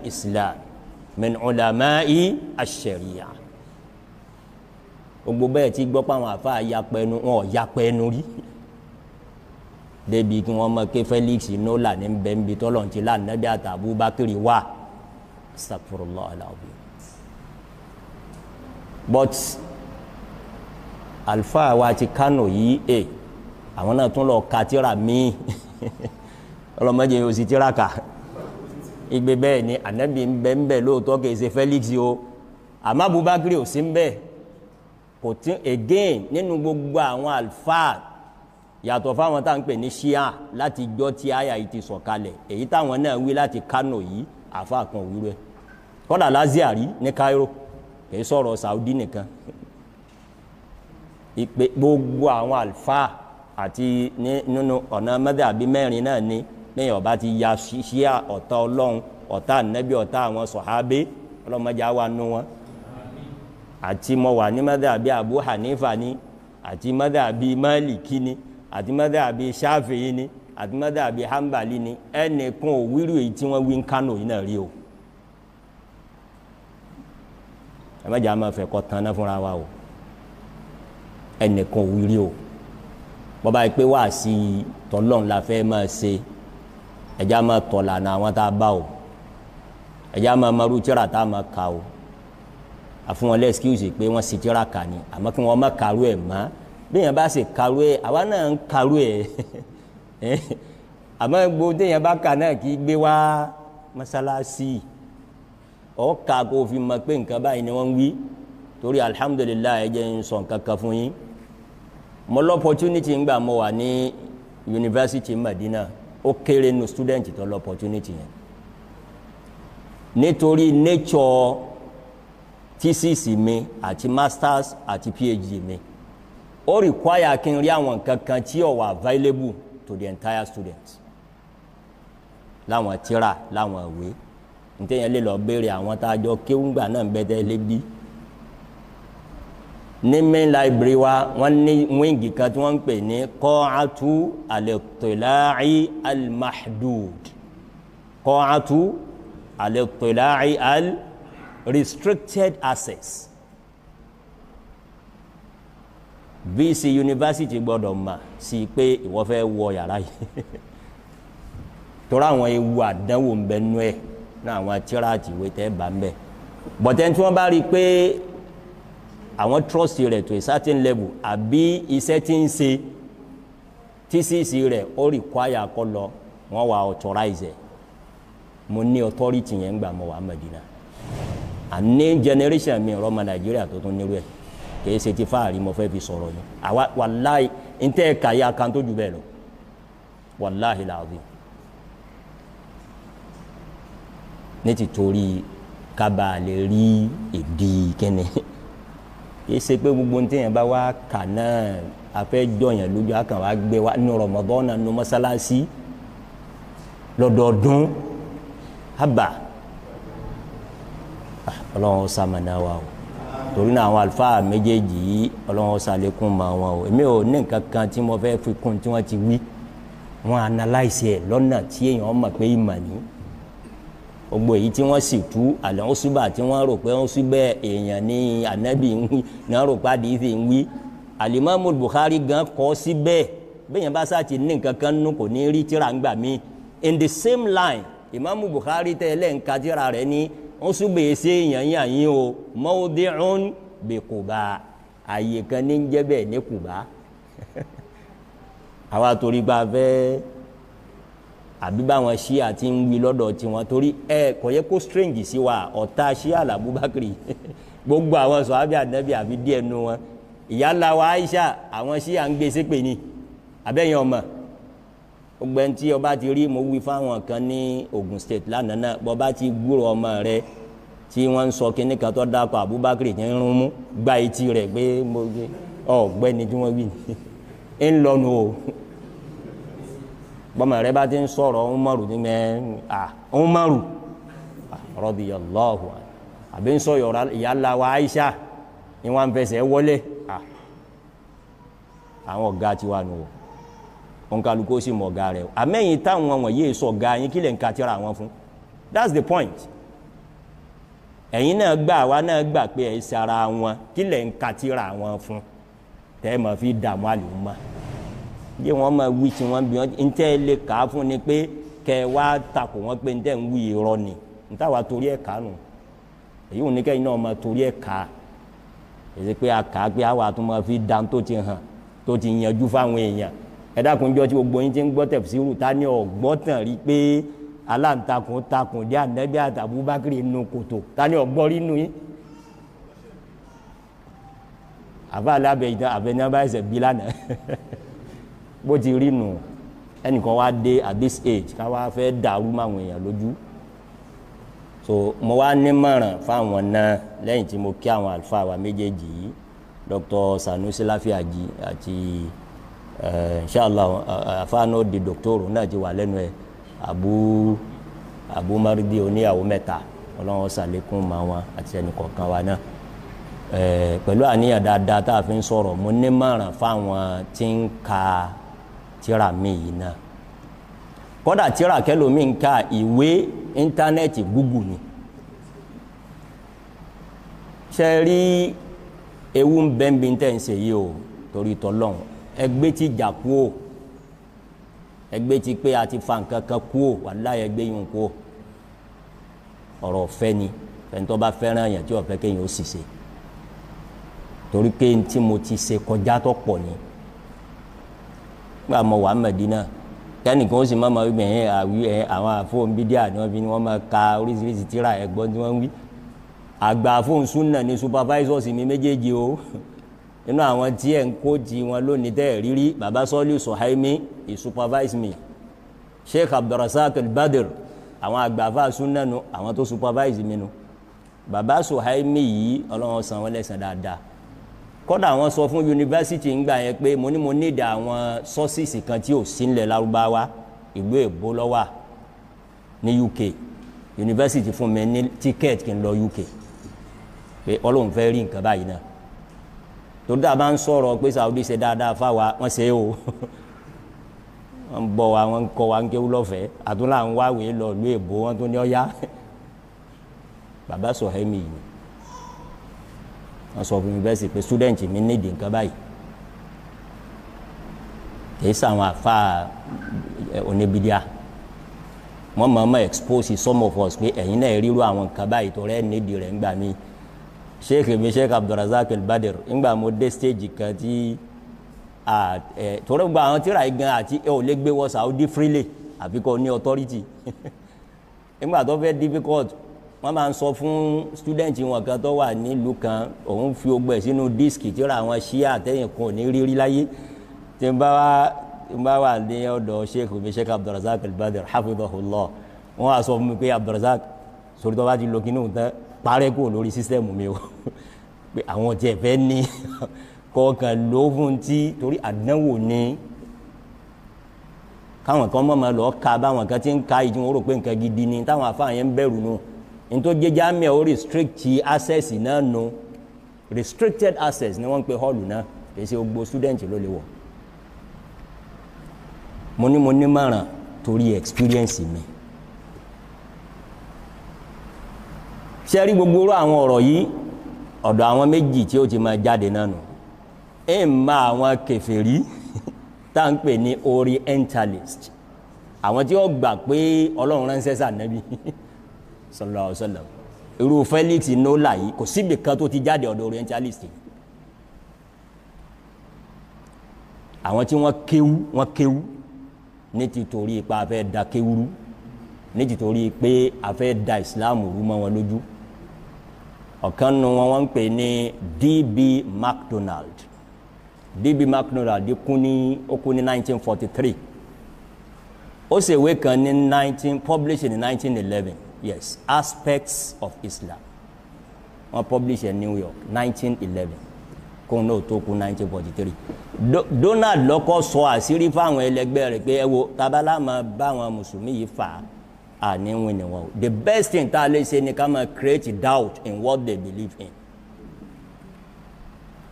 al-islam min ulama'i ash-sharia. Gbogbo bẹ́ẹ̀ tí gbọ́ pé àwọn àfáà yapẹnu wọn yapẹnu rí débi kí wọ́n mọ̀ pé Felix nola ní bẹ́ńbi tọ́lọ̀ ti lá nàbí àtàbù Bakiri wà astaghfirullah al-azim. But alfa wa ti Kano yìí àwọn náà tún lọ ka tírà míì ọlọ́mọdé yóò sì tírà kà igbe bẹ́ẹ̀ ni anabi ń bẹ ń bẹ lóòótọ́ kì í ṣe Felix o àmọ́ Abubakar ò sí ń bẹ kò tí again nínú gbogbo àwọn alfa yàtọ̀ fáwọn tá à ń pè ní Shia láti jọ́ tí àyà yìí ti sọ̀kalẹ̀ èyí táwọn náà wí láti Kano yìí àfa kan òwúrọ̀ ẹ̀ kọ́dà Lazari ní Cairo kì í sọ̀rọ̀ Saudi nìkan ìpè gbogbo àwọn alfa àti nínú ọ̀nà mẹ́tàbí mẹ́rin náà ni lẹ́yìn ọba ti ya Shia ọ̀tá Ọlọ́run ọ̀tá ànábì ọ̀tá àwọn sọ̀hábé ọlọ́mọdé wa nú wọn àti mo wà ní mẹ́tàbí Abu Hanifa ni àti mẹ́tàbí Maliki ni àti mẹ́tàbí Shafi'i ni àti mẹ́tàbí Hanbali ni ẹnìkan ò wíru èyí tí wọ́n wí ń Kánò yìí náà rí o ẹ má jà máa fẹ́ kọ́ tán náà fúnra wa o ẹnìkan ò wíri o bọ́ba yìí pé wá sí tọ́lọ́n la fẹ́ máa ṣe ẹ̀já máa tọ̀là náà àwọn tá a bá o ẹ̀já máa marú tíra tá a máa kà o àfún wọn lẹ́skíwùsì pé wọ́n sì tíra kà ní àmọ́ kí wọ́n má karú ẹ̀ mọ́ bí yẹn bá sì karú ẹ̀ àwa náà ń karú ẹ̀ àmọ́ gbogbo téèyàn bá kà náà kì í gbé wá mọ́sálásí ọ̀ọ́ka kó fi mọ̀ pé nǹkan báyìí ni wọ́n ń wí torí alhamdulilayi ẹ jẹ́ n sọ nǹkan kan fún yín mo lọ opportunity ngbà mo wà ní University Madina ó kéré nu student tó lọ opportunity yẹn nítorí nature thesis mi àti masters àti PhD mi ó require kí n rí àwọn nǹkan kan tí ó wà available to the entire students láwọn tírà láwọn ìwé ntẹ̀yìn lè lọ béèrè àwọn tá a jọ kéwùngbà náà ń bẹ tẹ́ lé bí ní main library wa wọ́n ní wíńgì kan tí wọ́n ń pè ní qa'atu al-ittila'i al-mahdud qa'atu al-ittila'i al-restricted access VC University gbọ́dọ̀ mà sí pé ìwọ fẹ́ wọ yàrá yìí torí àwọn ewu àdánwò ń bẹ nú ẹ̀ náà àwọn tíráàtì ìwé tẹ́ bá ń bẹ bọ̀tẹ́ tí wọ́n bá rí i pé àwọn trust rẹ̀ to a certain level àbí iṣẹ́ tí ń ṣe thesis rẹ̀ ó require kó lọ wọ́n wà authorize ẹ̀ mo ní authority yẹn gbà mo wà Medina àní generation mi ọmọ Nàìjíríà tó tún nírú ẹ̀ kìí ṣe ti fáàrí mo fẹ́ fi sọ̀rọ̀ ni àwa wàláì ntẹ́ ẹ̀ka ya kan tó jù bẹ́ẹ̀ lọ wàláì làwọn ní ti torí kábà lè rí ìdí kẹ́ni kìí ṣe pé gbogbo ntẹ́ yẹn bá wá kà náà afẹ́ jọyàn lójú akàn wá gbé wa ní Ramadan náà ní mọ́sálásí lọ́dọọdún haba ọlọ́run sàmànà wa o torí náà àwọn àlùfáà méjèèjì yìí ọlọ́run sàlékún ma wọn o èmi ò ní nǹkan kan tí mo fẹ́ fi kún tí wọ́n ti wí wọ́n analyse ẹ̀ lọ́nà tí èèyàn mọ̀ pé ìmọ̀ ní gbogbo èyí tí wọ́n sì tú àlẹ́ wọn súbà tí wọ́n rò pé wọ́n súbẹ̀ èèyàn ní ànábì ń wí náà rò pé àdìsí ń wí Al-Imam Bukhari gan kọ́ síbẹ̀ bẹ́ẹ̀ yẹn bá sá ti ní nǹkan kan nù kò ní rí tíra ń gbà mí in the same line Imam Bukhari tẹ́lẹ̀ ń ka tíra rẹ̀ ní wọ́n súbẹ̀ ṣe èèyàn yàn yín o mawdi'un bi Quba àyè kan ní jẹ́ bẹ́ẹ̀ ní Quba àwa torí gba fẹ́ àbí báwọn Ṣíà ti ń wí lọ́dọ̀ tiwọn torí ẹ kò yẹ kó strange sí wa ọ̀tá Ṣíà l'Abubakar gbogbo àwọn sọ̀hábì ànábì àbí díẹ̀ nu wọn ìyá ńlá wa Aisha àwọn Ṣíà ń gbé ṣépè ní abẹ́yẹn ọmọ gbogbo ẹni tí ọba ti rí mo wí fáwọn kan ní Ogun State lánàá náà bọba ti gbúrò ọmọ rẹ tí wọ́n ń sọ kíní kan tó dákọ̀ Abubakar ti ń rún mú gba etí rẹ̀ pé mo gbé ọ̀gbẹ́ni tí wọ́n wí ní ń lọ́nu o bọ́mọ rẹ bá ti ń sọ̀rọ̀ Umaru ní Umaru radiyallahu àbí ń sọ ìyá ńlá wa Aisha ni wọ́n ń fẹsẹ̀ wọlé àwọn ọ̀gá ti wà nù o ònkàlùkò sì mọ̀ ọ̀gá rẹ̀ àmẹ́yìn táwọn wọ̀nyí sọ ọ̀gá yín kí lè ń ka tíra wọn fún that's the point ẹ̀yin náà gbà àwa náà gbà pé ẹ̀ sara wọn kí lẹ̀ ń ka tírà wọn fún tẹ́ ẹ mọ̀ fi dààmú àlùmọ́ yé wọn máa wí tí wọ́n bí wọ́n ń tẹ́ ẹ lè kà á fún ni pé kẹ́ ẹ wá takò wọ́n pé ń tẹ́ ń wí irọ́ ni ń táwa torí ẹ̀ kà nù èyí ò ní kẹ́yìn náà máa torí ẹ̀ kà èsì pé a kà á pé àwa tó máa fi dán tó ti hàn tó ti yanjú fáwọn èèyàn ẹ dákun jọ tí gbogbo yín ti ń gbọ́ tẹ̀síìrù ta ni ọ̀gbọ́n tàn rí pé aláǹtakùn takùn dé ànábì àtàbúbákìrì nù kòtò ta ni ọ̀gbọ́n rí nù yín àfa alábẹ ìtàn àbẹnabà ẹsẹ bí lánàá bó ti rí nù ẹnìkan wá dé at this age ká wá fẹ́ dàrú máwọn èèyàn lójú so mo wá nímọ̀ràn fáwọn náà lẹ́yìn tí mo kí àwọn àlùfáà wa méjèèjì yìí Dr. Sanusi Láfíàjì àti inshallah àfáàná di dòkítọ́rù náà ti wà lẹ́nu ẹ̀ Abu Maridi oníyàwó mẹ́ta ọlọ́run ṣàlékún ma wọn àti ẹnìkọ̀ọ̀kan wa náà pẹ̀lú àníyàn dáadáa tá a fi ń sọ̀rọ̀ mo nímọ̀ràn fáwọn tí ń ka tírà mi yìí náà kódà tírà kẹlòmíì ń ka ìwé íńtánẹ́ẹ̀tì Google ni ṣe rí ewu ń bẹ́ ń bí tẹ́ ń ṣe yìí o torí tọ́lọ́hún ẹgbẹ́ ti jà kú o ẹgbẹ́ ti pé a ti fa nǹkan kan kú o wàláhì ẹgbẹ́ yìí ń kú o ọ̀rọ̀ ọ̀fẹ́ ni ẹ̀ńtọ́ bá fẹ́ràn yẹn tí ọ̀fẹ́ kéèyàn ó sì ṣe torí pé tí mo ti ṣe kọjá tó pọ̀ ni nígbà mo wà Mẹ́dínà kẹ́nìkan ó sì máa wí bẹ̀yẹn àwọn àfọ̀n bídíà ni wọ́n máa ka oríṣiríṣi tírà ẹ̀gbọ́n tí wọ́n ń wí àgbà àfọ̀n súnà ni supervisors mi méjèèjì o nínú àwọn tí ẹ̀ ń kó ti wọn lónìí tẹ́ ẹ̀ rírí baba Sọ́lí Suhaimi he supervise me Sheikh Abdulrasaq al-Badr àwọn àgbà àfọ̀n súnà nu àwọn tó supervise mi nu baba Suhaimi yìí ọlọ́run san wọ́n lẹ́san dáadáa kódà àwọn sọ fún yunifásitì ńgbà yẹn pé mo ní ìdá àwọn sources kan tí ò sí nílẹ̀ Lárúbáwá ìlú èbó lọ́wọ́ ní UK yunifásitì fún mi ní ticket kí n lọ UK pé ọlọ́run fẹ́ rí nǹkan báyìí náà tó dáa bá ń sọ̀rọ̀ pé Saudi ṣe dáadáa fáwa wọ́n ṣe é o wọ́n ń bọ̀ wa wọ́n ń kọ́ wa ń kéwú lọ́fẹ̀ẹ́ àtúnlá ń wáwèé lọ ìlú èbó wọ́n tó ní ọ́yá bàbá Suhaimi yìí wọ́n sọ fún mi bẹ́ẹ̀ sì pé student mi nídìí nǹkan báyìí kìí sàwọn àfa oníbídíà wọ́n máa ma expose some of us pé ẹ̀yin náà ríru àwọn nǹkan báyìí tó rẹ́ nídìí rẹ̀ ńgbà mí Sheikh Abdulrasaq al-Badr ńgbà mo dé stage kan tí torí gba àwọn tíra yìí gan àti ẹ ò lè gbé wọ Saudi freely àfi kò ní authority ńgbà tó fẹ́ difficult wọ́n máa ń sọ fún student wọn kan tó wà nílùú kan òun fi ogbẹ́ sínú díìskì tí ó ra àwọn ṣíà àtẹ̀yìn kan ò ní rírí láyé tí n bá wà ní ọ̀dọ̀ Sheikh Abdulrasaq al-Badr hafidhahullah wọ́n á sọ fún mi pé Abdulrasaq sórí tó bá ti lo kí ní tán parẹ́ kò lórí sísẹ́mù mi o pé àwọn tí ẹ fẹ́ ní kọ̀ọ̀kan ló fún tí torí àdánwò ní káwọn kan mọ̀ máa lọ ka báwọn kan ti ń ka ìdí wọn rò pé nǹkan gidi ni táwọn afáàyàn ń bẹ̀rù nù nítorí jẹjẹ àmì ó restrict access náà nù restricted access ni wọ́n ń pe hall náà kì í ṣe gbogbo student ló lè wọ̀ mo ní mọ̀ràn torí experience mi ṣe rí gbogbo orú àwọn ọ̀rọ̀ yìí ọ̀dọ̀ àwọn méjì tí ó ti máa jáde náà nù ẹ̀ ń ma àwọn kèfèrí tá ń pè ní orientalist àwọn tí ó gbà pé Ọlọ́run ránṣẹ́ sí Ànábì sallallahu alaihi wasallam irú Felix Nola yìí kò síbi kan tó ti jáde ọ̀dọ̀ orientalist àwọn tí wọ́n kéwú ní títorí ipa afẹ́ da kéwúrú ní títorí pé afẹ́ da Islam rú mọ́ wọn lójú ọ̀kan nu wọn ń pè ní D.B. MacDonald kú ní 1943 ó ṣèwé kan ní published in 1911 yes Aspects of Islam wọ́n publish in New York 1911 kóun náà tó kú 1943 Donald lọ́kọ́ sọ àṣírí fáwọn ẹlẹgbẹ́ rẹ̀ pé ẹ wo tabalá máa bá àwọn mùsùlùmí yìí fà á níwìn ni wọn the best thing tá a lè ṣe ni ká máa create doubt in what they believe in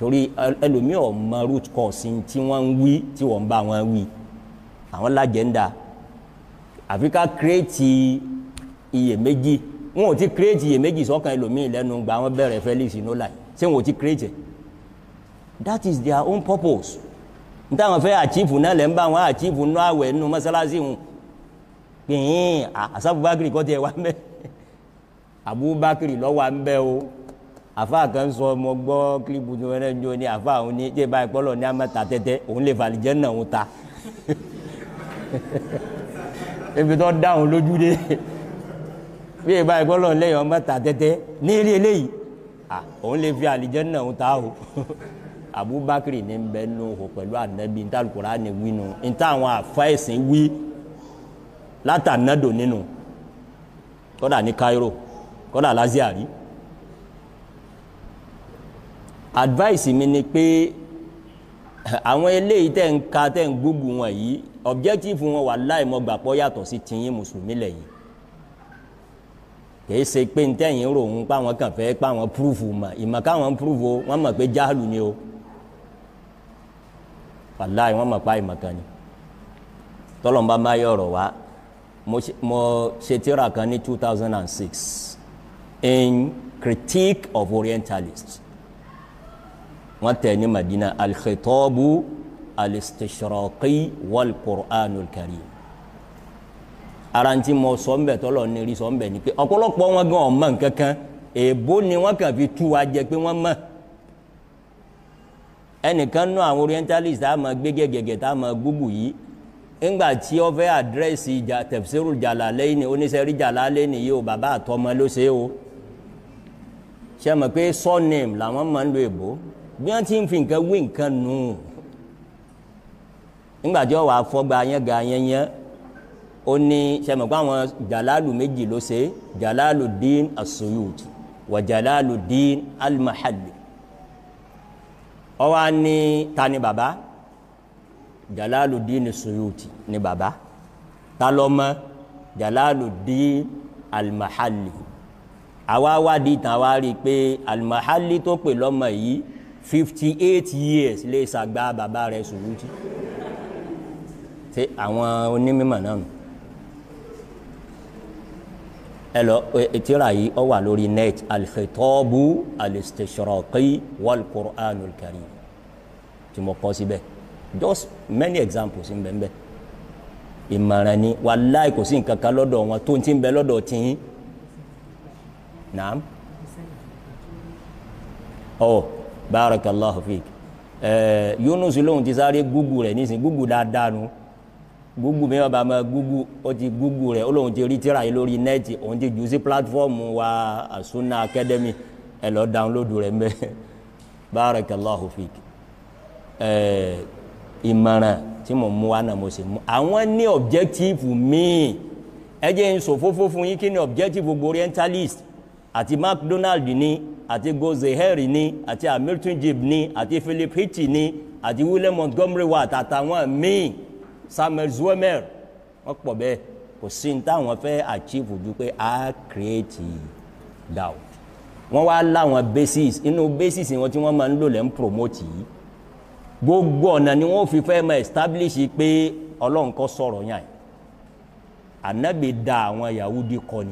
torí ẹlòmíì ọmọ root cause tí wọ́n ń wí tí wọ́n ń bá wọn wí àwọn lájẹ̀ndà àfi ká create iyèméjì wọn ò ti create iyèméjì sọ́kàn ẹlòmíì lẹ́nu gba wọn bẹ̀rẹ̀ Felix Inola ṣé wọn ò ti create it? That is their own purpose. n táwọn fẹ́ achieve náà lẹ́ ń bá wọn achieve nínú àwẹ̀ nínú mọ́sálásí wọn pìyìn àṣàbùbákiri kọ́ tiẹ̀ wá ń bẹ́ Abubakar lọ́wọ́ à ń bẹ́ o àfa kan sọ ọmọ gbọ́ kílípù tó wẹ́rẹ́ ń jó ní àfa òun ní tí ì báyìí pọ́lọ̀ ní amẹ́ta tẹ́tẹ́ òun lè fàlìjẹ́ náà ń ta ebi tó dáhùn lójú dé bí ì báyìí pọ́lọ̀ lẹ́yìn ọmọ ta tẹ́tẹ́ ní ilé eléyìí òun lè fi àlìjẹ́ náà ń ta o Abubakar ní bẹ́ẹ̀ nù o pẹ̀lú ànábì níta Al-Qur'ani wí nù níta àwọn àfa ẹ̀sìn wí látànádò nínú kọ́dà ní Cairo kọ́dà Lazari. Advice mi ni pé àwọn eléyìí tẹ́ ń ka tẹ́ ń gbógun wọn yìí objective wọn wallahi mo gbà pọ̀ yàtọ̀ sí tiyín mùsùlùmí lẹ́yìn kìí ṣe pé ń tẹ̀yìn ròhun páwọn kàn fẹ́ páwọn proof mọ̀ ìmọ̀ káwọn proof o wọ́n mọ̀ pé jáàlù ni o wallahi wọ́n mọ̀ pa ìmọ̀ kan ni tọ́lọ́mbà máa yọ ọ̀rọ̀ wá mo ṣe tírà kan ní 2006 in critique of Orientalists wọ́n tẹ̀ ní Madina al-khitabu al-istishraqi wal-Qur'anul karim aranti mo sọ nbẹ tọlọ ní rí sọ nbẹ ni pé ọ̀pọ̀lọpọ̀ wọn gan ọmọ nǹkankan èèbó ni wọn kàn fi tú wa jẹ pé wọn mọ̀ ẹnìkan náà àwọn Orientalist á máa gbé gẹ́gẹ́ tá a máa gbúgbù yìí ńgbà tí ó fẹ́ àdírẹ́sì Tafsirul Jalalaini oníṣẹ́rí Jalalaini yìí o bàbá àtọmọ ló ṣe o ṣe mọ̀ pé surname làwọn máa ń lo èèbó bí wọ́n ti ń fi nǹkan wí nǹkan nù ńgbà tí ó wà fọ́gba yẹn ga yẹn yẹn ó ní ṣe mọ̀ pé àwọn Jalalu méjì ló ṣe Jalaluddin As-Suyuti wa Jalaluddin Al-Mahalli ó wá ní ta ni bàbá Jalaluddin As-Suyuti ni bàbá ta lọ́mọ Jalaluddin Al-Mahalli àwa wádìí tán wá rí i pé Al-Mahalli tó pè lọ́mọ yìí 58 years lè ṣàgbà bàbá rẹ̀ Suyuti ṣe àwọn onímọ̀ náà ẹ lọ tírà yìí ó wà lórí net al-khitabu al-istishraqi wal-Qur'anul karim tí mo kọ síbẹ̀ just many examples ń bẹ ń bẹ ìmọ̀ràn ni wallahi kò sí nǹkan kan lọ́dọ̀ wọn tó ń ti ń bẹ lọ́dọ̀ tiyín naam oh barakallahu fik Yunus lóhun ti sáré gúgù rẹ̀ nísìn gúgù dáadáa nu gúgù mi ọba ma gúgù ó ti gúgù rẹ̀ ó lóhun ti rí tíra yìí lórí nẹ́ẹ̀tì òun ti jù sí pílátífọ́ọ̀mù wa As-Sunnah Academy ẹ lọ dáńlódù rẹ̀ mbẹ́ barakallahu fik ìmọ̀ràn tí mo mú wa náà mo sì mú àwọn ní objective míì ẹ jẹ́ ń sọ fófó fún yín kí ni objective gbogbo Orientalist àti MacDonald ní àti Gozeheri ní àti Hamilton Jib ní àti Philip Hitti ní àti William Montgomery Watt àtàwọn míì Samuel Zwemer wọ́n pọ̀ bẹ́ẹ̀ kò sí ní táwọn fẹ́ achieve ju pé a create doubt wọ́n wá láwọn basis inú basis wọn tí wọ́n máa ń lò lẹ́ ń promote yìí gbogbo ọ̀nà ni wọ́n fi fẹ́ máa establish pé Ọlọ́run kọ́ sọ̀rọ̀ yàn Ànábì dá àwọn Yahudi kọ́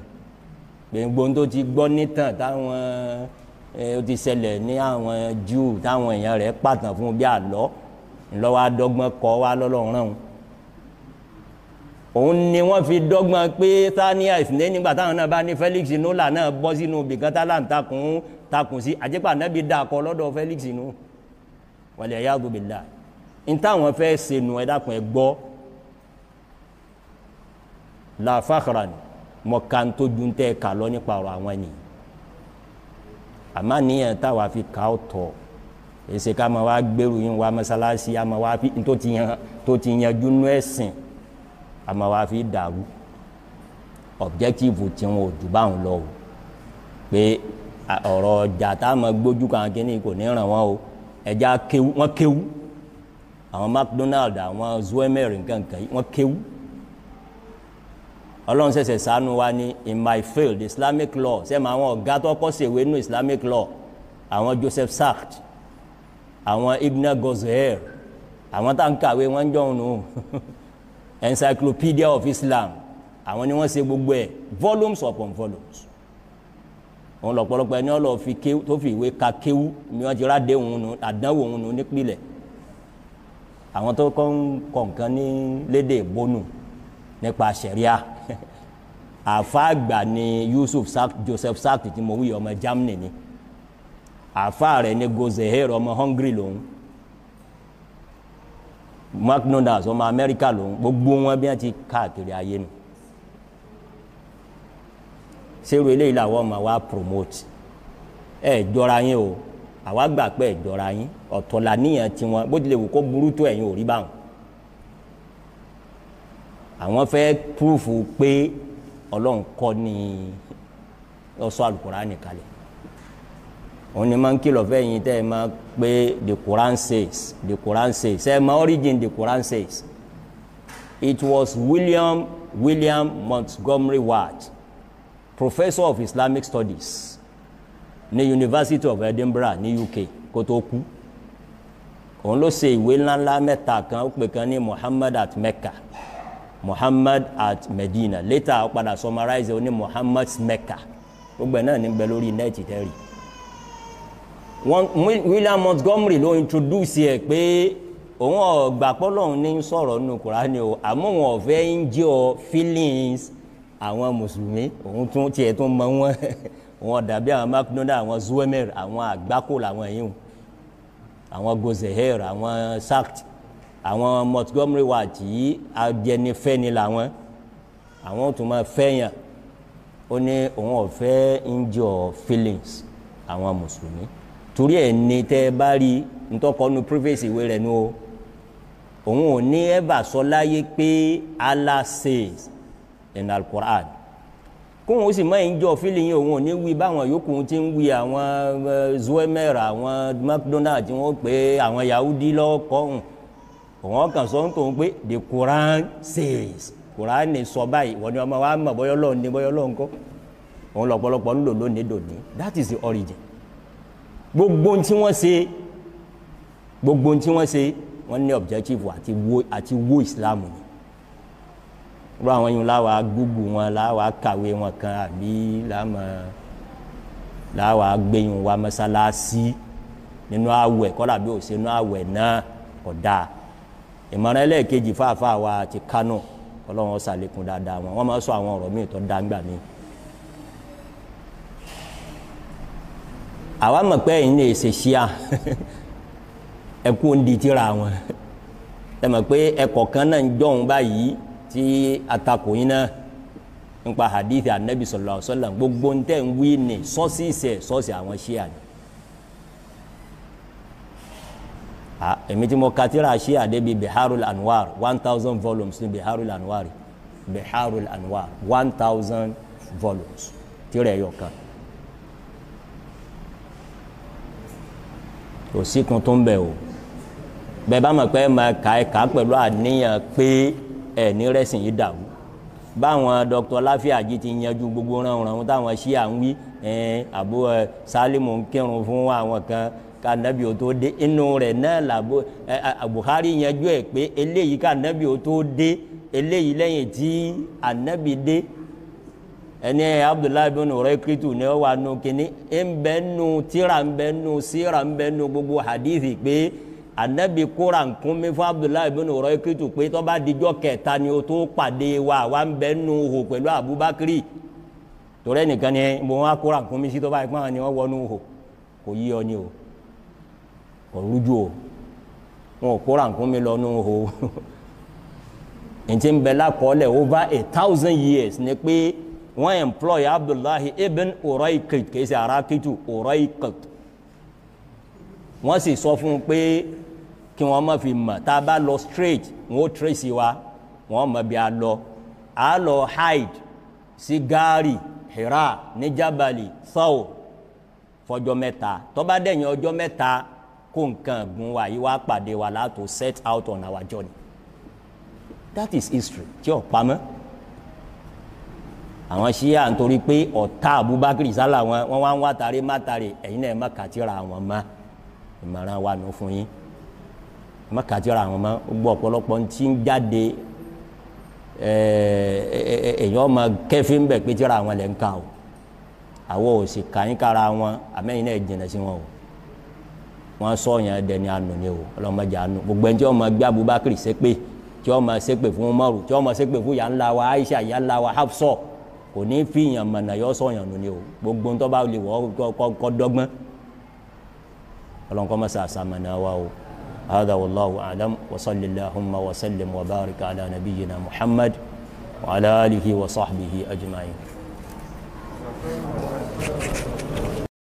ni gbogbo tó ti gbọ́ nítàn táwọn ó ti ṣẹlẹ̀ ní àwọn Jew táwọn èèyàn rẹ̀ pàtàn fún bí àlọ́ ńlọ́wọ́ adọ́gbọ́n kọ́ wá lọ́lọ́run rán òun ni wọ́n fi dọ́gbọ́n pé tania ìsìnlẹ̀ nígbà táwọn náà bá ní Felix Inola náà bọ́ sínú ibìkan tálà ń takùn sí àjẹpà Ànábì dá akọ lọ́dọ̀ Felix inú wal iyadu billah ní táwọn fẹ́ senu ẹ dákun ẹ gbọ́ la fakhran mọ̀kan tó dun tẹ́ ká lọ nípa ọ̀rọ̀ àwọn ènìyàn àmọ́ níyàn táwa fi ká ọ̀tọ̀ èsì ká máa wá gbèrú yín wá mọ́sálásí a máa wá fi tó ti yanjú nú ẹ̀sìn a máa wá fi dàrú objective tí wọn ò jù báwọn lọ o pé ọ̀rọ̀ ọjà tá a máa gbójú kan kínní kò ní ràn wọ́n o ẹja wọ́n kéwú àwọn McDonald àwọn Zwemer nǹkan kan wọ́n kéwú Ọlọ́run ṣẹ̀ṣẹ̀ ṣàánú wa ní in my field Islamic law sẹ́mi àwọn ọ̀gá tó kọ́ ṣèwé nínú Islamic law àwọn Joseph Sakt àwọn Ibn Gozer àwọn tá n kàwé wọn jọ nù Encyclopedia of Islam àwọn ni wọ́n ṣe gbogbo ẹ̀ volumes upon volumes òun lọ́pọ̀lọpọ̀ ẹni ó lọ fi kéwú tó fi ìwé ka kéwú ni wọ́n ti rádé òun nù àdánwò òun nù nípìnlẹ̀ àwọn tó kọ́ ń kọ̀ nǹkan ní lédè ìbónú nípa ṣẹ̀ríà àfáàgbà ni Joseph Sartre tí mo wí ọmọ Germany ni àfáà rẹ̀ ní Gozeher ọmọ Hungary lòun McDonald's ọmọ Amẹ́ríkà lòun gbogbo wọn bí wọ́n ti káàkiri ayé nù sẹ́rù eléyìí làwọn ọmọ wa promote ẹ jọra yín o àwa gbà pé ẹ jọra yín ọ̀tọ̀ làníyàn tiwọn bó tilẹ̀ wù kó burú tó ẹ̀yin ò rí báwọn àwọn fẹ́ púrúfù pé Ọlọ́run kọ́ ni ọsọ Al-Qur'ani kalẹ̀ òun ni máa ń kìlọ̀ fẹ́ yín tẹ́ ẹ máa pé the Quran says ẹ máa origin the Quran says it was William Montgomery Ward, professor of Islamic Studies ní University of Edinburgh ní UK kó tó kú òun ló ṣe ìwé ńláńlá mẹ́ta kan ó pè kan ní Muhammad at Mecca, Muhammad at Medina, later ó padà summarize ó ní Muhammad's Mecca gbogbo ẹ̀ náà ní bẹ lórí nẹ́ẹ̀tì tẹ́rì. William Montgomery ló introduce ẹ̀ pé òun ọ̀gbà pọ́lọ́hún ní sọ̀rọ̀ nínú Kùránì o àmọ́ wọn ò fẹ́ ń jẹ́ ọ feelings àwọn mùsùlùmí òun tún tiẹ̀ tún mọ wọn wọn dàbí àwọn McDonald àwọn Zwemer àwọn àgbákò làwọn ẹ̀yìn àwọn Gozeher àwọn Sartre àwọn Montgomery Ward yìí ajẹnifẹ́ni làwọn àwọn tún máa fẹ́yàn ó ní òun ò fẹ́ ń jẹ́ ọ feelings àwọn mùsùlùmí torí ẹ̀ ní tẹ́ bá rí ntọ́kọ́nu privacy ìwé rẹ̀ nù o òun ò ní ẹ̀bà sọ láyé pé Allah says in Al-Quran kóun ó sì mọ ìjọ fílì yín òun ò ní wí báwọn yòókù ti ń wí àwọn Zwemer àwọn McDonald tí wọ́n pè àwọn Yahudi lọ́kọ̀ọ̀hún òun kàn sọ ń tòun pé the Quran says Quran ní sọ báyìí wọ́n ní ọmọ wa mọ̀ bọ́yọ́ lọ́ọ̀ ní bọ́yọ́ lọ́ọ̀ ńkọ́ òun lọ́pọ̀lọpọ̀ ń lò lónìí dòní that is the origin gbogbo tí wọ́n ṣe wọ́n ní objective àti wo Islam ni rọ àwọn yìí láwa gbogbo wọn láwa kàwé wọn kan àbí láwa gbẹ̀yìn wa mọ́sálásí nínú àwẹ̀ kọ́lá bí ó ṣe nínú àwẹ̀ náà ọ̀dà ìmọ̀ràn ẹlẹ́ẹ̀kejì fáfáà wa ti Kánò Ọlọ́run ṣàlékún dáadáa wọn máa sọ àwọn ọ̀rọ̀ míì tó dáńgbà míì àwa mọ̀ pé ẹ̀yin lè ṣe ṣíà ẹkú ń di tíra wọn ẹ mọ̀ pé ẹkọ̀ kan náà ń jọ̀hún báyìí tí atakò yín náà nípa hadithi anabi sallallahu alaihi wasallam gbogbo ń tẹ̀ ń wí ní sọ́ọ̀sì àwọn ṣíà ni. èmi tí mo ka tíra ṣíà débi Biharul Anwar 1000 volumes ní Biharul Anwar 1000 volumes tíra ẹ̀yọ̀ kan. kò sí kun tó ń bẹ̀ o bẹ́ẹ̀ bá mọ̀ pé ẹ máa ka ẹ̀ka pẹ̀lú àníyàn pé ẹ̀ ní rẹ́sìn yìí dàrú báwọn Dr. Láfíàjì ti yanjú gbogbo ránran táwọn ṣíà ń wí àbú Sálímù ń kírun fún àwọn kan ká nábì ó tó dé inú rẹ̀ náà làbó Bukhari yanjú ẹ̀ pé eléyìí ká nábì ó tó dé eléyìí lẹ́yìn tí ànábì dé ẹni Abdullahi bin Urayqitu ni ó wà nù kínní ń bẹ nù tíra ń bẹ nù síra ń bẹ nù gbogbo hadithi pé anabi kóra nkúnmi fún Abdullahi bin Urayqitu pé tó bá dijọ́ kẹta ni o tó pàdé wa ń bẹ nù hò pẹ̀lú Abubakari torí ẹnìkan ni mo wá kóra nkúnmi sí tó bá ipá ni wọ́n wọnú hò kò yí ọ ni o kò rújú o wọn ò kóra nkúnmi lọ nù hò ntí ń bẹ lákọọ́lẹ̀ over 1000 years ni pé wọ́n employ Abdullahi ibn Urayqit kìí ṣe Araqitu Urayqit wọ́n sì sọ fún un pé kí wọ́n má fi mọ̀ tá a bá lọ straight wọ́n ó tracy wa wọ́n mọ̀ bí a lọ hide sí gaari Hira ní Jabali Thawr fọjọ́ mẹ́ta tó bá dẹ̀yìn ọjọ́ mẹ́ta kó nǹkan gun wa yìí wá pàdé wa látò set out on our journey that is history tí ò pamọ́ àwọn ṣíà nítorí pé ọ̀tá Abubakar sálà wọn wá ń wá tàrí má tàrí ẹ̀yin náà má kàtìrà àwọn mọ́ ìmọ̀ràn wa nù fún yín má kàtìrà àwọn mọ́ gbọ́ ọ̀pọ̀lọpọ̀ tí ń jáde èèyàn ọmọ kẹfí ń bẹ̀ pé tíra àwọn lẹ̀ ń kà o àwọn ò sì kàyín kára wọn àmẹ́yìn náà jìnnà sí wọn o wọn sọ yẹn dẹni àánú ni o ọlọmọdé àánú gbogbo ẹni tí wọn máa gbé Abubakar ṣépè tí wọn máa ṣépè fún Umaru tí wọn máa ṣépè fún yàrá wa Aisha yàrá wa Hafsa kò ní fi yàn mọ̀nà yọ sọ yàn nù ni o gbogbo ntọ́ bá lè wọ́ kọ́ dọ́gbọ́n ọlọ́nkọ́ mọ́sá àsàmọ̀nà wa o هذا والله أعلم وصل اللهم وسلم وبارك على نبينا محمد وعلى آله وصحبه أجمعين